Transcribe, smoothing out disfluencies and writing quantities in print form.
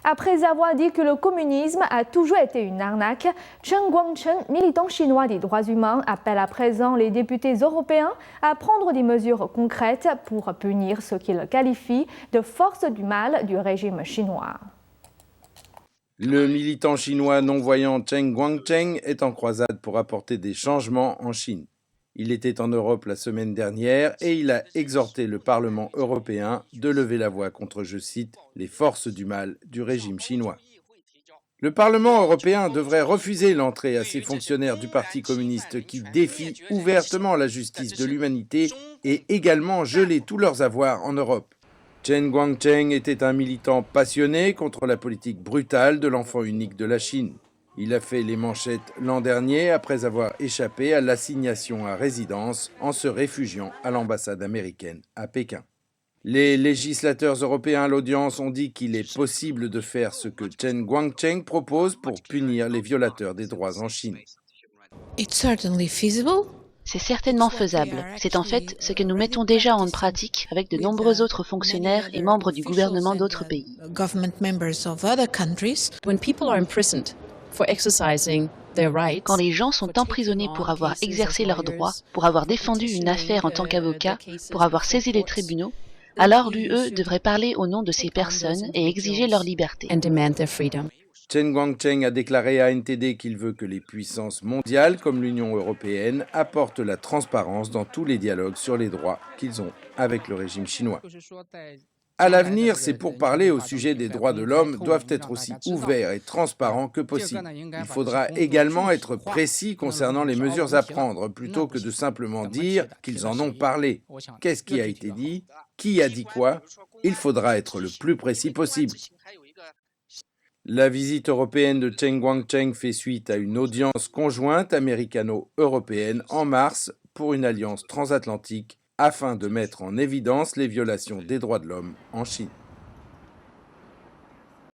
Après avoir dit que le communisme a toujours été une arnaque, Chen Guangcheng, militant chinois des droits humains, appelle à présent les députés européens à prendre des mesures concrètes pour punir ce qu'il qualifie de force du mal du régime chinois. Le militant chinois non-voyant Chen Guangcheng est en croisade pour apporter des changements en Chine. Il était en Europe la semaine dernière et il a exhorté le Parlement européen de lever la voix contre, je cite, « les forces du mal du régime chinois ». Le Parlement européen devrait refuser l'entrée à ces fonctionnaires du Parti communiste qui défient ouvertement la justice de l'humanité et également geler tous leurs avoirs en Europe. Chen Guangcheng était un militant passionné contre la politique brutale de l'enfant unique de la Chine. Il a fait les manchettes l'an dernier après avoir échappé à l'assignation à résidence en se réfugiant à l'ambassade américaine à Pékin. Les législateurs européens à l'audience ont dit qu'il est possible de faire ce que Chen Guangcheng propose pour punir les violateurs des droits en Chine. C'est certainement faisable. C'est en fait ce que nous mettons déjà en pratique avec de nombreux autres fonctionnaires et membres du gouvernement d'autres pays. Quand les gens sont emprisonnés pour avoir exercé leurs droits, pour avoir défendu une affaire en tant qu'avocat, pour avoir saisi les tribunaux, alors l'UE devrait parler au nom de ces personnes et exiger leur liberté. Chen Guangcheng a déclaré à NTD qu'il veut que les puissances mondiales comme l'Union européenne apportent la transparence dans tous les dialogues sur les droits qu'ils ont avec le régime chinois. À l'avenir, ces pourparlers au sujet des droits de l'homme doivent être aussi ouverts et transparents que possible. Il faudra également être précis concernant les mesures à prendre, plutôt que de simplement dire qu'ils en ont parlé. Qu'est-ce qui a été dit? Qui a dit quoi? Il faudra être le plus précis possible. La visite européenne de Chen Guangcheng fait suite à une audience conjointe américano-européenne en mars pour une alliance transatlantique afin de mettre en évidence les violations des droits de l'homme en Chine.